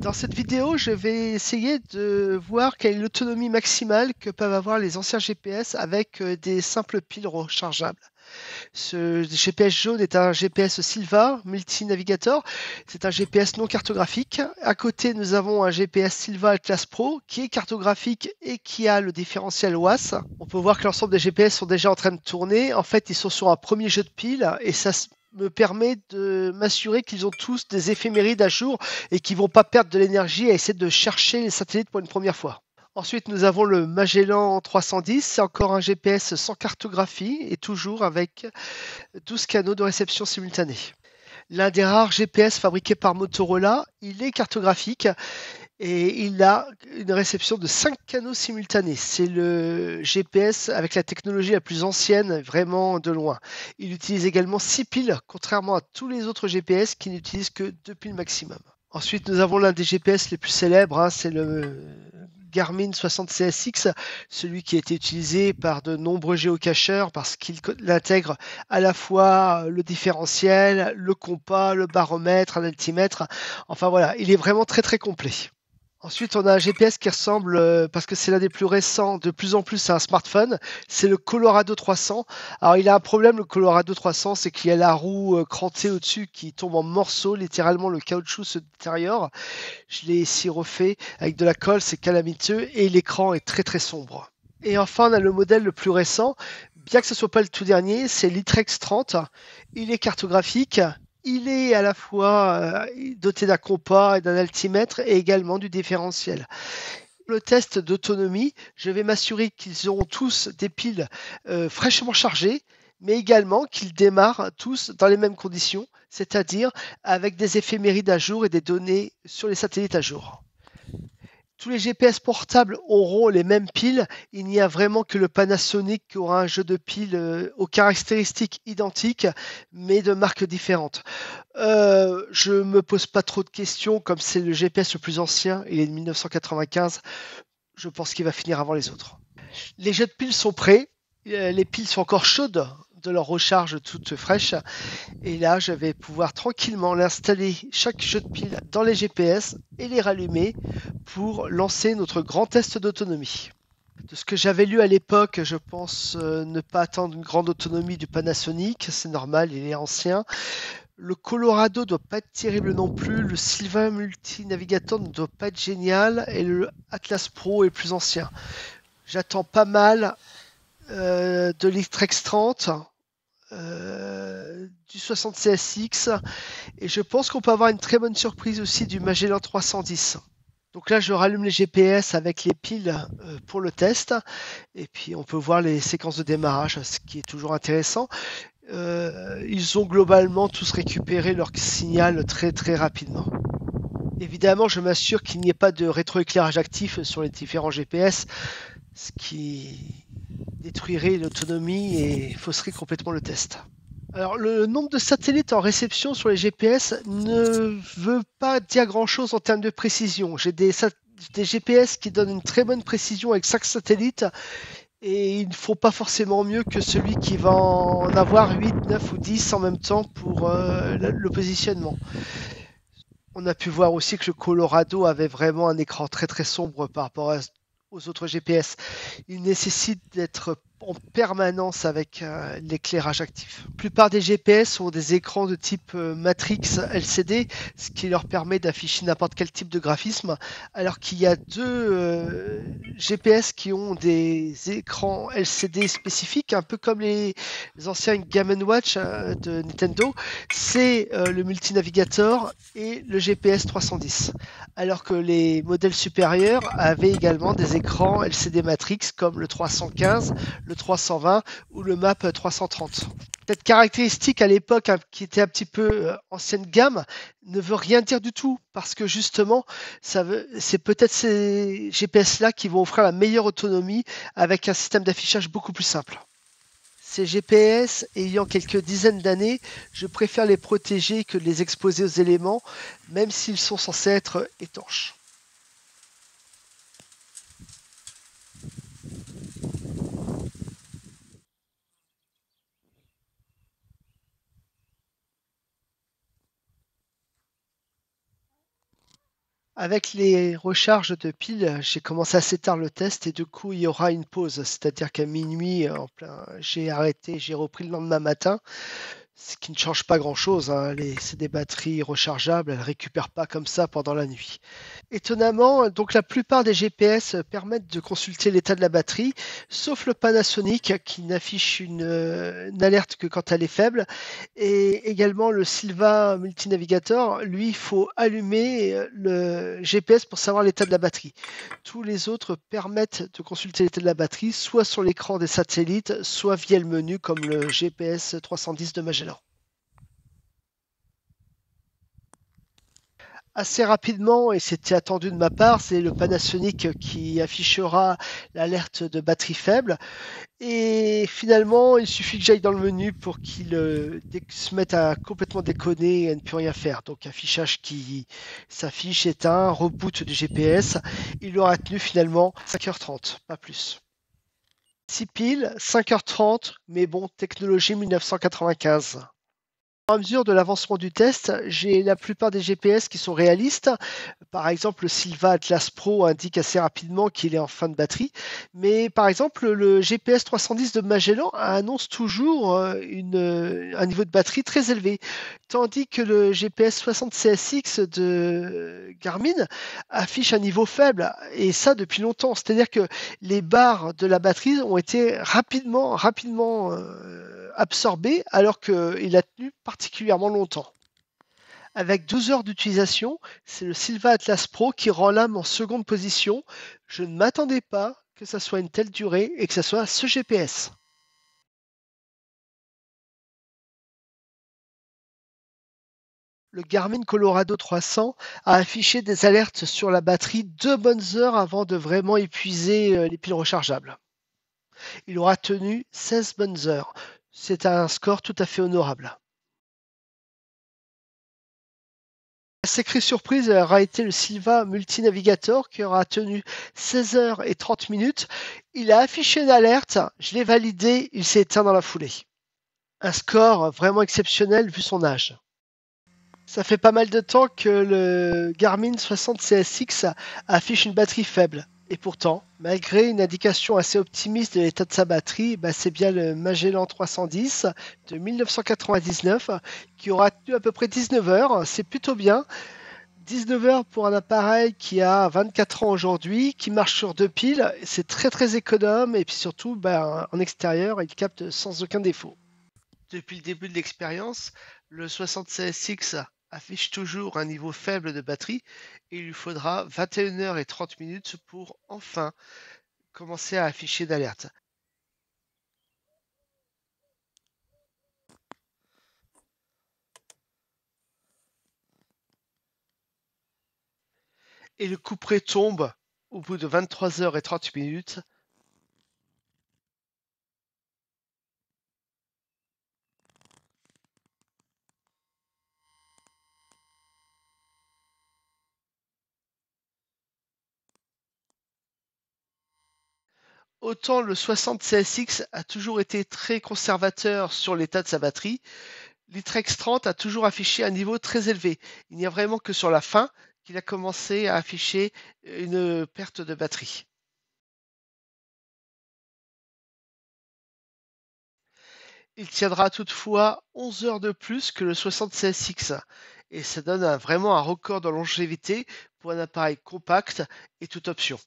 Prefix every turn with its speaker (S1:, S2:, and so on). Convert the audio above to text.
S1: Dans cette vidéo, je vais essayer de voir quelle est l'autonomie maximale que peuvent avoir les anciens GPS avec des simples piles rechargeables. Ce GPS jaune est un GPS Silva multinavigator. C'est un GPS non cartographique. À côté, nous avons un GPS Silva Atlas Pro qui est cartographique et qui a le différentiel OAS. On peut voir que l'ensemble des GPS sont déjà en train de tourner. En fait, ils sont sur un premier jeu de piles et ça me permet de m'assurer qu'ils ont tous des éphémérides à jour et qu'ils ne vont pas perdre de l'énergie à essayer de chercher les satellites pour une première fois. Ensuite, nous avons le Magellan 310, c'est encore un GPS sans cartographie et toujours avec 12 canaux de réception simultanés. L'un des rares GPS fabriqués par Motorola, il est cartographique et il a une réception de 5 canaux simultanés. C'est le GPS avec la technologie la plus ancienne, vraiment de loin. Il utilise également 6 piles, contrairement à tous les autres GPS qui n'utilisent que 2 piles maximum. Ensuite, nous avons l'un des GPS les plus célèbres, c'est le Garmin 60CSX, celui qui a été utilisé par de nombreux géocacheurs parce qu'il intègre à la fois le différentiel, le compas, le baromètre, un altimètre. Enfin voilà, il est vraiment très très complet. Ensuite, on a un GPS qui ressemble, parce que c'est l'un des plus récents, de plus en plus à un smartphone, c'est le Colorado 300. Alors, il a un problème, le Colorado 300, c'est qu'il y a la roue crantée au-dessus qui tombe en morceaux, littéralement le caoutchouc se détériore. Je l'ai ici refait avec de la colle, c'est calamiteux, et l'écran est très très sombre. Et enfin, on a le modèle le plus récent, bien que ce ne soit pas le tout dernier, c'est l'Itrex 30. Il est cartographique, il est à la fois doté d'un compas et d'un altimètre et également du différentiel. Pour le test d'autonomie, je vais m'assurer qu'ils auront tous des piles fraîchement chargées, mais également qu'ils démarrent tous dans les mêmes conditions, c'est-à-dire avec des éphémérides à jour et des données sur les satellites à jour. Tous les GPS portables auront les mêmes piles. Il n'y a vraiment que le Panasonic qui aura un jeu de piles aux caractéristiques identiques, mais de marques différentes. Je ne me pose pas trop de questions, comme c'est le GPS le plus ancien, il est de 1995, je pense qu'il va finir avant les autres. Les jets de piles sont prêts, les piles sont encore chaudes de leur recharge toute fraîche, et là je vais pouvoir tranquillement l'installer chaque jeu de piles dans les GPS et les rallumer pour lancer notre grand test d'autonomie. De ce que j'avais lu à l'époque, je pense ne pas attendre une grande autonomie du Panasonic, c'est normal, il est ancien. Le Colorado doit pas être terrible non plus, le Silva Multinavigator ne doit pas être génial, et le Atlas Pro est plus ancien. J'attends pas mal de l'Xtrex 30, du 60 CSX, et je pense qu'on peut avoir une très bonne surprise aussi du Magellan 310. Donc là, je rallume les GPS avec les piles pour le test, et puis on peut voir les séquences de démarrage, ce qui est toujours intéressant. Ils ont globalement tous récupéré leur signal très très rapidement. Évidemment, je m'assure qu'il n'y ait pas de rétroéclairage actif sur les différents GPS, ce qui détruirait l'autonomie et fausserait complètement le test. Alors, le nombre de satellites en réception sur les GPS ne veut pas dire grand-chose en termes de précision. J'ai des GPS qui donnent une très bonne précision avec 5 satellites et il ne faut pas forcément mieux que celui qui va en avoir 8, 9 ou 10 en même temps pour le positionnement. On a pu voir aussi que le Colorado avait vraiment un écran très très sombre par rapport aux autres GPS. Il nécessite d'être en permanence avec l'éclairage actif. La plupart des GPS ont des écrans de type Matrix LCD, ce qui leur permet d'afficher n'importe quel type de graphisme, alors qu'il y a deux GPS qui ont des écrans LCD spécifiques, un peu comme les anciens Game Watch de Nintendo. C'est le multinavigator et le GPS 310, alors que les modèles supérieurs avaient également des écrans LCD Matrix comme le 315, le 320 ou le MAP 330. Cette caractéristique à l'époque qui était un petit peu ancienne gamme ne veut rien dire du tout parce que justement c'est peut-être ces GPS-là qui vont offrir la meilleure autonomie avec un système d'affichage beaucoup plus simple. Ces GPS ayant quelques dizaines d'années, je préfère les protéger que de les exposer aux éléments, même s'ils sont censés être étanches. Avec les recharges de piles, j'ai commencé assez tard le test et du coup il y aura une pause. C'est-à-dire qu'à minuit, j'ai arrêté, j'ai repris le lendemain matin. Ce qui ne change pas grand-chose, hein. C'est des batteries rechargeables, elles ne récupèrent pas comme ça pendant la nuit. Étonnamment, donc la plupart des GPS permettent de consulter l'état de la batterie, sauf le Panasonic qui n'affiche une alerte que quand elle est faible. Et également le Silva Multinavigator, lui, il faut allumer le GPS pour savoir l'état de la batterie. Tous les autres permettent de consulter l'état de la batterie, soit sur l'écran des satellites, soit via le menu comme le GPS 310 de Magellan. Assez rapidement, et c'était attendu de ma part, c'est le Panasonic qui affichera l'alerte de batterie faible. Et finalement, il suffit que j'aille dans le menu pour qu'il se mette à complètement déconner et à ne plus rien faire. Donc affichage qui s'affiche, éteint, reboot du GPS. Il aura tenu finalement 5h30, pas plus. 6 piles, 5h30, mais bon, technologie 1995. À mesure de l'avancement du test, j'ai la plupart des GPS qui sont réalistes. Par exemple, le Silva Atlas Pro indique assez rapidement qu'il est en fin de batterie. Mais par exemple, le GPS 310 de Magellan annonce toujours un niveau de batterie très élevé. Tandis que le GPS 60 CSX de Garmin affiche un niveau faible. Et ça depuis longtemps. C'est-à-dire que les barres de la batterie ont été rapidement absorbées alors qu'il a tenu particulièrement longtemps. Avec 12 heures d'utilisation, c'est le Silva Atlas Pro qui rend l'âme en seconde position. Je ne m'attendais pas que ça soit une telle durée et que ça soit ce GPS. Le Garmin Colorado 300 a affiché des alertes sur la batterie 2 bonnes heures avant de vraiment épuiser les piles rechargeables. Il aura tenu 16 bonnes heures. C'est un score tout à fait honorable. La sacrée surprise aura été le Silva Multinavigator qui aura tenu 16 heures et 30 minutes. Il a affiché une alerte, je l'ai validé, il s'est éteint dans la foulée. Un score vraiment exceptionnel vu son âge. Ça fait pas mal de temps que le Garmin 60 CSX affiche une batterie faible. Et pourtant, malgré une indication assez optimiste de l'état de sa batterie, c'est bien le Magellan 310 de 1999 qui aura tenu à peu près 19 heures. C'est plutôt bien. 19 heures pour un appareil qui a 24 ans aujourd'hui, qui marche sur 2 piles, c'est très économe et puis surtout en extérieur il capte sans aucun défaut. Depuis le début de l'expérience, le 76X affiche toujours un niveau faible de batterie et il lui faudra 21 heures et 30 minutes pour enfin commencer à afficher d'alerte. Et le couperet tombe au bout de 23 heures et 30 minutes. Autant le 60 CSX a toujours été très conservateur sur l'état de sa batterie, l'Itrex 30 a toujours affiché un niveau très élevé. Il n'y a vraiment que sur la fin qu'il a commencé à afficher une perte de batterie. Il tiendra toutefois 11 heures de plus que le 76X et ça donne vraiment un record de longévité pour un appareil compact et toute option.